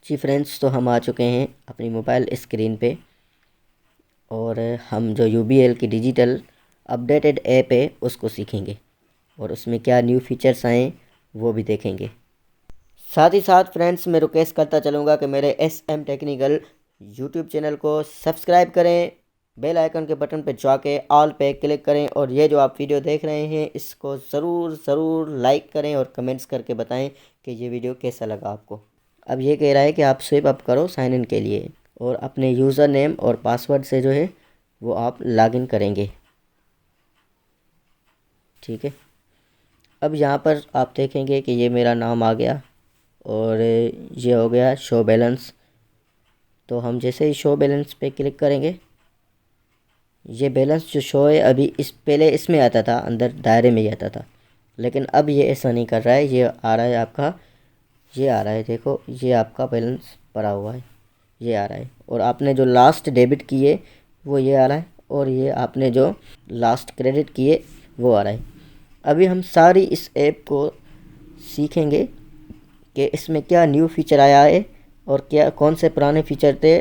जी friends, तो हम आ चुके हैं अपनी मोबाइल स्क्रीन पे और हम जो यूबीएल की डिजिटल अपडेटेड ऐप है उसको सीखेंगे और उसमें क्या न्यू फीचर्स आए वो भी देखेंगे। साथ ही साथ फ्रेंड्स, मैं रिक्वेस्ट करता चलूँगा कि मेरे SM टेक्निकल यूट्यूब चैनल को सब्सक्राइब करें, बेल आइकन के बटन पर जाके ऑल पे क्लिक करें और ये जो आप वीडियो देख रहे हैं इसको ज़रूर लाइक करें और कमेंट्स करके बताएं कि ये वीडियो कैसा लगा आपको। अब ये कह रहा है कि आप स्विप अप करो साइन इन के लिए और अपने यूज़र नेम और पासवर्ड से जो है वो आप लॉगिन करेंगे। ठीक है, अब यहाँ पर आप देखेंगे कि ये मेरा नाम आ गया और ये हो गया शो बैलेंस। तो हम जैसे ही शो बैलेंस पे क्लिक करेंगे, ये बैलेंस जो शो है अभी इस पहले इसमें आता था, अंदर दायरे में ही आता था, लेकिन अब ये ऐसा नहीं कर रहा है। ये आ रहा है आपका, ये आ रहा है, देखो ये आपका बैलेंस पड़ा हुआ है, ये आ रहा है। और आपने जो लास्ट डेबिट किए वो ये आ रहा है और ये आपने जो लास्ट क्रेडिट किए वो आ रहा है। अभी हम सारी इस ऐप को सीखेंगे कि इसमें क्या न्यू फीचर आया है और क्या कौन से पुराने फीचर थे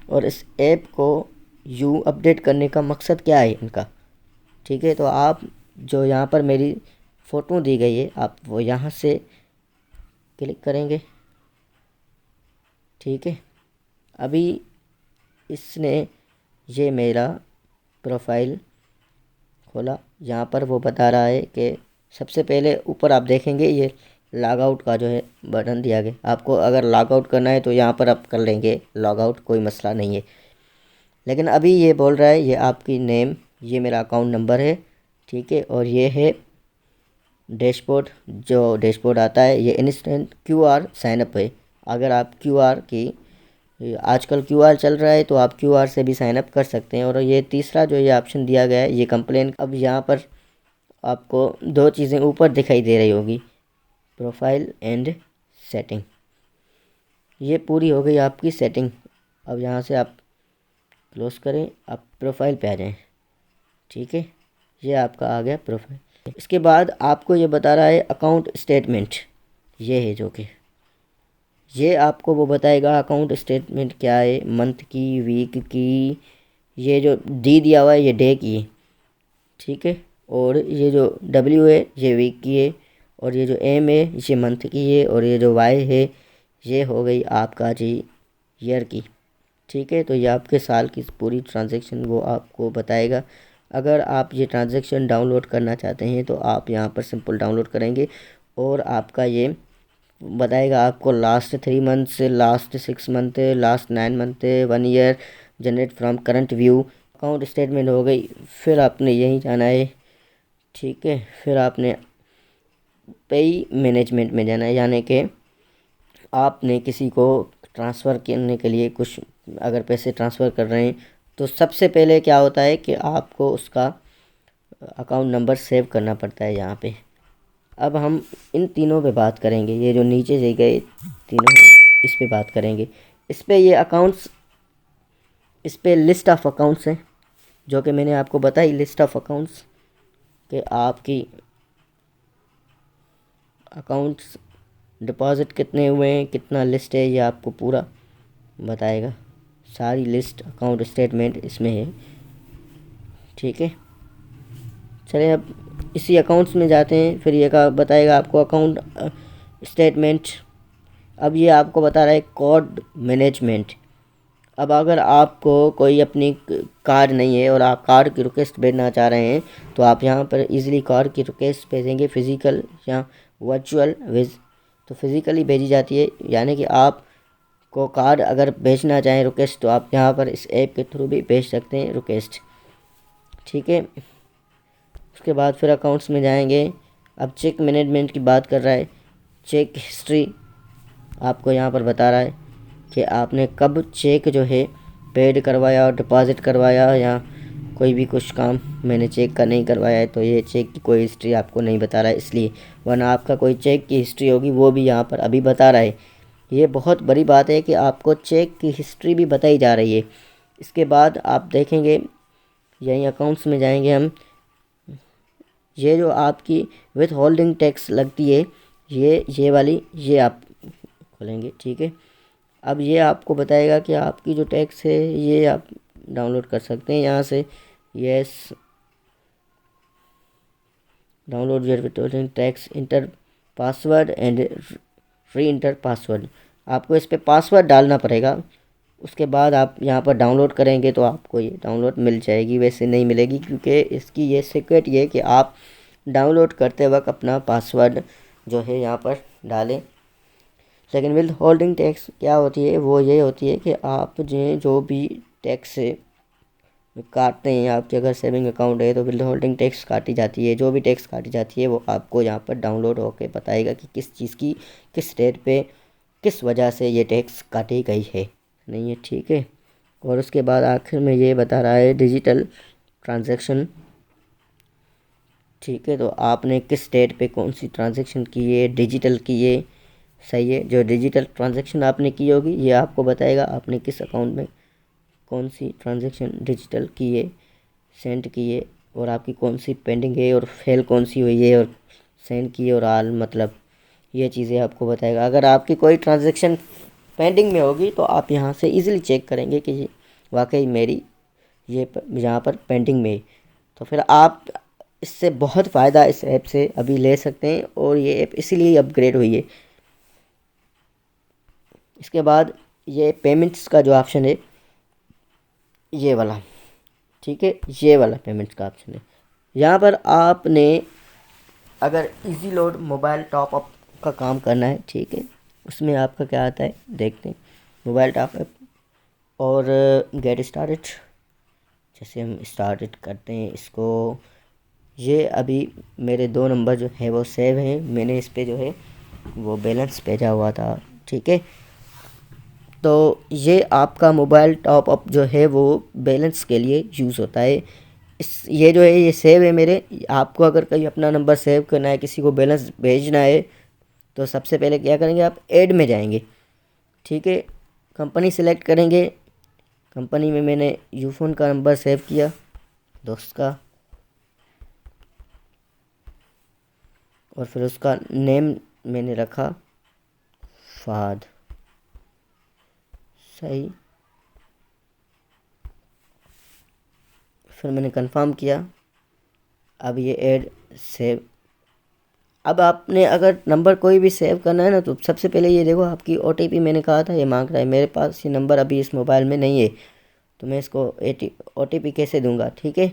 और इस ऐप को यूँ अपडेट करने का मकसद क्या है इनका। ठीक है, तो आप जो यहाँ पर मेरी फ़ोटो दी गई है आप वो यहाँ से क्लिक करेंगे। ठीक है, अभी इसने ये मेरा प्रोफाइल खोला, यहाँ पर वो बता रहा है कि सबसे पहले ऊपर आप देखेंगे ये लॉग आउट का जो है बटन दिया गया। आपको अगर लॉग आउट करना है तो यहाँ पर आप कर लेंगे लॉग आउट, कोई मसला नहीं है। लेकिन अभी ये बोल रहा है ये आपकी नेम, ये मेरा अकाउंट नंबर है। ठीक है, और ये है डैशबोर्ड, जो डैशबोर्ड आता है ये इंस्टेंट QR साइन अप है। अगर आप QR की, आजकल QR चल रहा है तो आप QR से भी साइन अप कर सकते हैं। और ये तीसरा जो ये ऑप्शन दिया गया है ये कंप्लेन। अब यहाँ पर आपको दो चीज़ें ऊपर दिखाई दे रही होगी, प्रोफाइल एंड सेटिंग। ये पूरी हो गई आपकी सेटिंग। अब यहाँ से आप क्लोज करें, आप प्रोफाइल पे आ जाएं। ठीक है, ये आपका आ गया प्रोफाइल। इसके बाद आपको ये बता रहा है अकाउंट स्टेटमेंट, ये है जो कि ये आपको वो बताएगा अकाउंट स्टेटमेंट क्या है, मंथ की, वीक की, ये जो डी दिया हुआ है ये डे की है। ठीक है, और ये जो W है ये वीक की है और ये जो M है ये मंथ की है और ये जो Y है ये हो गई आपका जी ईयर की। ठीक है, तो ये आपके साल की पूरी ट्रांजैक्शन वो आपको बताएगा। अगर आप ये ट्रांजैक्शन डाउनलोड करना चाहते हैं तो आप यहाँ पर सिंपल डाउनलोड करेंगे और आपका ये बताएगा आपको लास्ट 3 मंथ से last 6 month, last 9 month, 1 year, generate from current view. Account statement हो गई, फिर आपने यही जाना है। ठीक है, फिर आपने पे मैनेजमेंट में जाना है, यानी कि आपने किसी को ट्रांसफ़र करने के लिए कुछ अगर पैसे ट्रांसफ़र कर रहे हैं तो सबसे पहले क्या होता है कि आपको उसका अकाउंट नंबर सेव करना पड़ता है यहाँ पे। अब हम इन तीनों पे बात करेंगे, ये जो नीचे दिए गए तीनों हैं इस पे बात करेंगे। इस पे ये अकाउंट्स, इस पे लिस्ट ऑफ अकाउंट्स हैं जो कि मैंने आपको बताई, लिस्ट ऑफ अकाउंट्स कि आपकी अकाउंट्स डिपॉज़िट कितने हुए हैं, कितना लिस्ट है, ये आपको पूरा बताएगा। सारी लिस्ट अकाउंट स्टेटमेंट इसमें है। ठीक है, चलिए अब इसी अकाउंट्स में जाते हैं। फिर ये का बताएगा आपको अकाउंट स्टेटमेंट। अब ये आपको बता रहा है कार्ड मैनेजमेंट। अब अगर आपको कोई अपनी कार्ड नहीं है और आप कार्ड की रिक्वेस्ट भेजना चाह रहे हैं तो आप यहाँ पर इजीली कार्ड की रिक्वेस्ट भेजेंगे, फिज़िकल या वर्चुअल भेज, तो फिज़िकली भेजी जाती है। यानी कि आप को कार्ड अगर भेजना चाहें रिक्वेस्ट तो आप यहाँ पर इस ऐप के थ्रू भी भेज सकते हैं रिक्वेस्ट। ठीक है, उसके बाद फिर अकाउंट्स में जाएंगे। अब चेक मैनेजमेंट की बात कर रहा है। चेक हिस्ट्री आपको यहाँ पर बता रहा है कि आपने कब चेक जो है पेड करवाया और डिपॉज़िट करवाया या कोई भी कुछ काम मैंने चेक का नहीं करवाया है, तो ये चेक की कोई हिस्ट्री आपको नहीं बता रहा है इसलिए, वरना आपका कोई चेक की हिस्ट्री होगी वो भी यहाँ पर अभी बता रहा है। ये बहुत बड़ी बात है कि आपको चेक की हिस्ट्री भी बताई जा रही है। इसके बाद आप देखेंगे यहीं अकाउंट्स में जाएंगे हम, ये जो आपकी विथ होल्डिंग टैक्स लगती है ये वाली, ये आप खोलेंगे। ठीक है, अब ये आपको बताएगा कि आपकी जो टैक्स है ये आप डाउनलोड कर सकते हैं यहाँ से। Yes, download your tax, inter password and re inter password. आपको इस पर पासवर्ड डालना पड़ेगा। उसके बाद आप यहाँ पर डाउनलोड करेंगे तो आपको ये डाउनलोड मिल जाएगी। वैसे नहीं मिलेगी क्योंकि इसकी ये सीक्रेट ये है कि आप डाउनलोड करते वक्त अपना पासवर्ड जो है यहाँ पर डालें। लेकिन विद होल्डिंग टैक्स क्या होती है, वो ये होती है कि आप जो भी टैक्स काटते हैं, आपके अगर सेविंग अकाउंट है तो विद होल्डिंग टैक्स काटी जाती है। जो भी टैक्स काटी जाती है वो आपको यहाँ पर डाउनलोड होकर बताएगा कि किस चीज़ की किस डेट पे किस वजह से ये टैक्स काटी गई है, नहीं है, ठीक है। और उसके बाद आखिर में ये बता रहा है डिजिटल ट्रांजैक्शन, ठीक है। तो आपने किस डेट पे कौन सी ट्रांजैक्शन की है, डिजिटल की है, सही है। जो डिजिटल ट्रांजैक्शन आपने की होगी ये आपको बताएगा आपने किस अकाउंट में कौन सी ट्रांजैक्शन डिजिटल की है, सेंड की है, और आपकी कौन सी पेंडिंग है और फेल कौन सी हुई है और सेंड की है और आल, मतलब ये चीज़ें आपको बताएगा। अगर आपकी कोई ट्रांजैक्शन पेंडिंग में होगी तो आप यहाँ से इजीली चेक करेंगे कि वाकई मेरी ये यहाँ पर पेंडिंग में है। तो फिर आप इससे बहुत फ़ायदा इस ऐप से अभी ले सकते हैं और ये ऐप इसीलिए अपग्रेड हुई है। इसके बाद ये पेमेंट्स का जो ऑप्शन है ये वाला, ठीक है, ये वाला पेमेंट्स का ऑप्शन है। यहाँ पर आपने अगर easy load mobile top up का काम करना है, ठीक है, उसमें आपका क्या आता है देखते हैं। मोबाइल टॉप अप और गेट स्टार्टेड, जैसे हम स्टार्टेड करते हैं इसको। ये अभी मेरे 2 नंबर जो है वो सेव हैं, मैंने इस पे जो है वो बैलेंस भेजा हुआ था, ठीक है। तो ये आपका मोबाइल टॉप अप जो है वो बैलेंस के लिए यूज़ होता है। ये जो है ये सेव है मेरे। आपको अगर कहीं अपना नंबर सेव करना है, किसी को बैलेंस भेजना है, तो सबसे पहले क्या करेंगे, आप ऐड में जाएंगे, ठीक है, कंपनी सेलेक्ट करेंगे। कंपनी में मैंने यूफोन का नंबर सेव किया दोस्त का, और फिर उसका नेम मैंने रखा फहद, सही। फिर मैंने कंफर्म किया। अब ये ऐड सेव। अब आपने अगर नंबर कोई भी सेव करना है ना, तो सबसे पहले ये देखो आपकी ओटीपी मैंने कहा था ये मांग रहा है। मेरे पास ये नंबर अभी इस मोबाइल में नहीं है, तो मैं इसको ओटीपी कैसे दूंगा, ठीक है।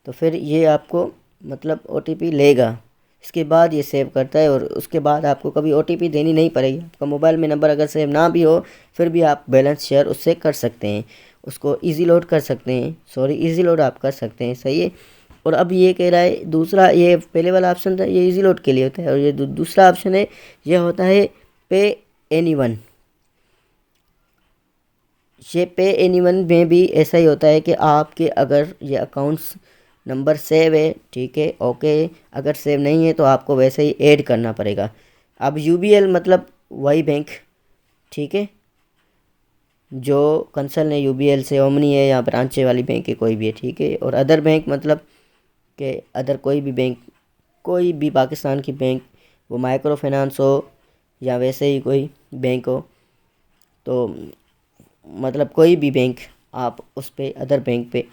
तो फिर ये आपको मतलब ओटीपी लेगा, इसके बाद ये सेव करता है, और उसके बाद आपको कभी ओटीपी देनी नहीं पड़ेगी। आपका मोबाइल में नंबर अगर सेव ना भी हो फिर भी आप बैलेंस शेयर उससे कर सकते हैं, उसको इजी लोड कर सकते हैं, सॉरी इजी लोड आप कर सकते हैं, सही है। और अब ये कह रहा है दूसरा, ये पहले वाला ऑप्शन था ये इजी लोड के लिए होता है, और ये दूसरा ऑप्शन है ये होता है पे एनीवन। ये पे एनीवन में भी ऐसा ही होता है कि आपके अगर ये अकाउंट्स नंबर सेव है, ठीक है, ओके, अगर सेव नहीं है तो आपको वैसे ही ऐड करना पड़ेगा। अब यूबीएल मतलब वही बैंक, ठीक है, जो कंसर्न है यूबीएल से, ओमनी है या ब्रांचे वाली बैंक है कोई भी है, ठीक है। और अदर बैंक मतलब कि अदर कोई भी बैंक, कोई भी पाकिस्तान की बैंक, वो माइक्रो फाइनेंस हो या वैसे ही कोई बैंक हो, तो मतलब कोई भी बैंक, आप उस पर अदर बैंक पे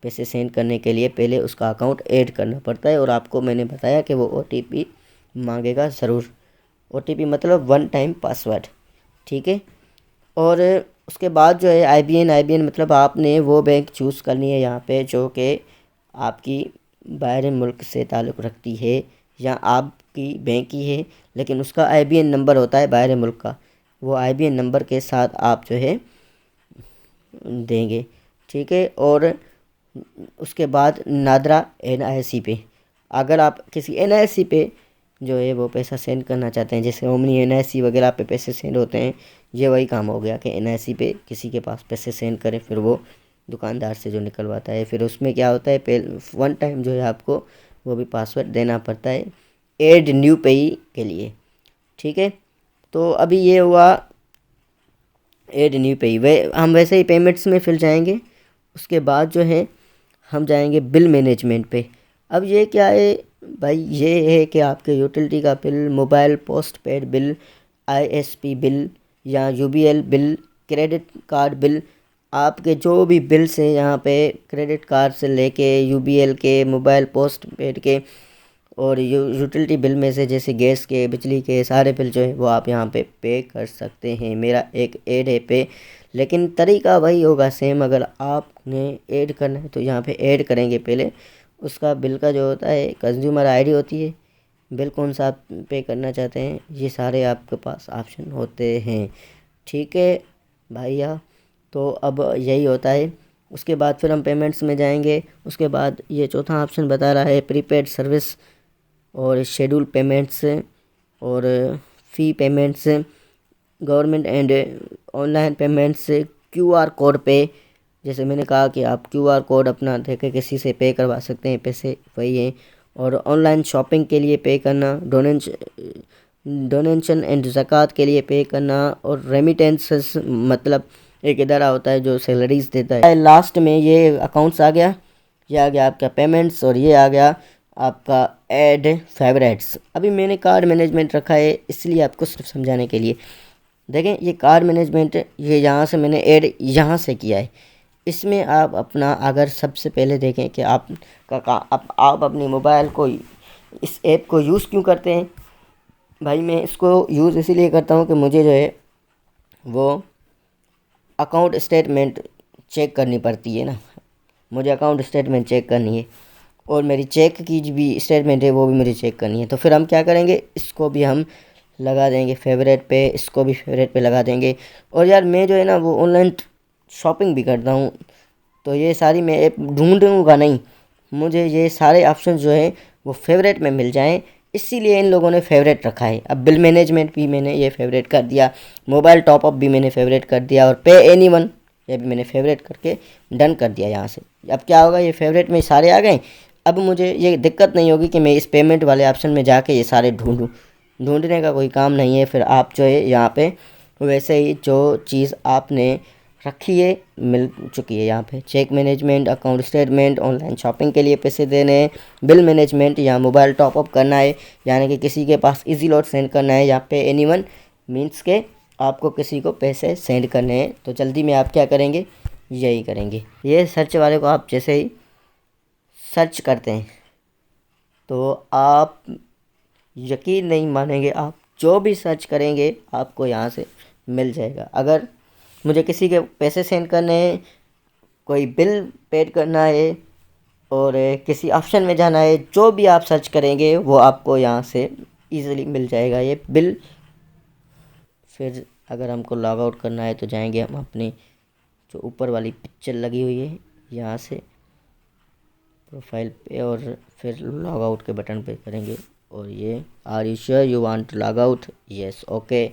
पैसे सेंड करने के लिए पहले उसका अकाउंट ऐड करना पड़ता है। और आपको मैंने बताया कि वो ओटीपी मांगेगा ज़रूर। ओटीपी मतलब 1 टाइम पासवर्ड, ठीक है। और उसके बाद जो है आईबीएन मतलब आपने वो बैंक चूज़ करनी है यहाँ पे जो कि आपकी बाहर मुल्क से ताल्लुक़ रखती है या आपकी बैंक ही है, लेकिन उसका आईबीएन नंबर होता है बाहर मुल्क का। वो आईबीएन नंबर के साथ आप जो है देंगे, ठीक है। और उसके बाद नादरा एनआईसी पे, अगर आप किसी एनआईसी पे जो है वो पैसा सेंड करना चाहते हैं, जैसे ओमनी एनआईसी वगैरह पे पैसे सेंड होते हैं, ये वही काम हो गया कि एनआईसी पे किसी के पास पैसे सेंड करें, फिर वो दुकानदार से जो निकलवाता है। फिर उसमें क्या होता है 1 टाइम जो है आपको वो भी पासवर्ड देना पड़ता है ऐड न्यू पेई के लिए, ठीक है। तो अभी ये हुआ ऐड न्यू पेई। हम वैसे ही पेमेंट्स में फिर जाएंगे। उसके बाद जो है हम जाएंगे बिल मैनेजमेंट पे। अब ये क्या है भाई, ये है कि आपके यूटिलिटी का bill, mobile post paid bill, ISP bill, या UBL bill, credit card bill, आपके जो भी बिल्स हैं यहाँ पे क्रेडिट कार्ड से लेके UBL के, मोबाइल पोस्ट पेड के और यूटिलिटी बिल में से जैसे गैस के, बिजली के सारे बिल जो है वो आप यहाँ पे पे कर सकते हैं। मेरा एक ऐड है पे, लेकिन तरीका वही होगा सेम। अगर आपने ऐड करना है तो यहाँ पे ऐड करेंगे पहले, उसका बिल का जो होता है कंज्यूमर आईडी होती है, बिल कौन सा आप पे करना चाहते हैं, ये सारे आपके पास ऑप्शन होते हैं। ठीक है भैया, तो अब यही होता है। उसके बाद फिर हम पेमेंट्स में जाएंगे। उसके बाद ये चौथा ऑप्शन बता रहा है प्रीपेड सर्विस और शेड्यूल पेमेंट्स और fee payments, government and online payments, QR code पे। जैसे मैंने कहा कि आप QR कोड अपना देके किसी से पे करवा सकते हैं पैसे, वही है। और ऑनलाइन शॉपिंग के लिए पे करना, डोनेशन एंड ज़कात के लिए पे करना, और रेमिटेंसेस मतलब एक इदारा होता है जो सैलरीज देता है। लास्ट में ये अकाउंट्स आ गया, ये आ गया आपका पेमेंट्स, और ये आ गया आपका ऐड फेवरेट्स। अभी मैंने कार्ड मैनेजमेंट रखा है इसलिए आपको सिर्फ समझाने के लिए। देखें ये कार्ड मैनेजमेंट, ये यहाँ से मैंने ऐड यहाँ से किया है। इसमें आप अपना, अगर सबसे पहले देखें कि आप अपने मोबाइल को, इस ऐप को यूज़ क्यों करते हैं। भाई मैं इसको यूज़ इसीलिए करता हूँ कि मुझे जो है वो अकाउंट स्टेटमेंट चेक करनी पड़ती है ना, मुझे अकाउंट स्टेटमेंट चेक करनी है, और मेरी चेक की जो भी स्टेटमेंट है वो भी मुझे चेक करनी है। तो फिर हम क्या करेंगे, इसको भी हम लगा देंगे फेवरेट पे, इसको भी फेवरेट पे लगा देंगे। और यार मैं जो है ना वो ऑनलाइन शॉपिंग भी करता हूँ, तो ये सारी मैं ऐप ढूंढूंगा नहीं, मुझे ये सारे ऑप्शन जो है वो फेवरेट में मिल जाएं, इसीलिए इन लोगों ने फेवरेट रखा है। अब बिल मैनेजमेंट भी मैंने ये फेवरेट कर दिया, मोबाइल टॉपअप भी मैंने फेवरेट कर दिया, और पे एनीवन ये भी मैंने फेवरेट करके डन कर दिया यहाँ से। अब क्या होगा, ये फेवरेट में सारे आ गए। अब मुझे ये दिक्कत नहीं होगी कि मैं इस पेमेंट वाले ऑप्शन में जाके ये सारे ढूंढूं, ढूंढने का कोई काम नहीं है। फिर आप जो है यहाँ पे वैसे ही जो चीज़ आपने रखी है मिल चुकी है यहाँ पे। Cheque management, account statement, online shopping के लिए पैसे देने हैं, बिल मैनेजमेंट या मोबाइल टॉपअप करना है, यानी कि किसी के पास इजी लॉट सेंड करना है, यहाँ पे एनीवन मीन्स के आपको किसी को पैसे सेंड करने हैं। तो जल्दी में आप क्या करेंगे, यही करेंगे। ये सर्च वाले को आप जैसे ही सर्च करते हैं तो आप यकीन नहीं मानेंगे, आप जो भी सर्च करेंगे आपको यहाँ से मिल जाएगा। अगर मुझे किसी के पैसे सेंड करने हैं, कोई बिल पेड करना है, और किसी ऑप्शन में जाना है, जो भी आप सर्च करेंगे वो आपको यहाँ से इजीली मिल जाएगा ये बिल। फिर अगर हमको लॉग आउट करना है तो जाएंगे हम अपनी जो ऊपर वाली पिक्चर लगी हुई है यहाँ से प्रोफाइल पे, और फिर लॉग आउट के बटन पे करेंगे, और ये are you sure you want to log out, yes okay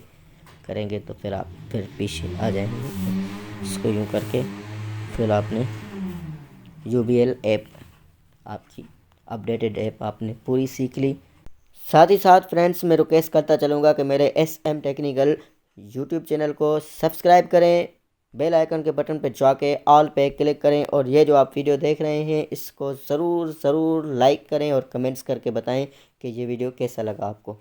करेंगे तो फिर आप फिर पीछे आ जाएंगे। इसको यूँ करके फिर आपने UBL ऐप, आपकी अपडेटेड ऐप आपने पूरी सीख ली। साथ ही साथ फ्रेंड्स मैं रिक्वेस्ट करता चलूँगा कि मेरे SM टेक्निकल यूट्यूब चैनल को सब्सक्राइब करें, बेल आइकन के बटन पर जाके ऑल पे क्लिक करें, और ये जो आप वीडियो देख रहे हैं इसको ज़रूर लाइक करें और कमेंट्स करके बताएं कि ये वीडियो कैसा लगा आपको।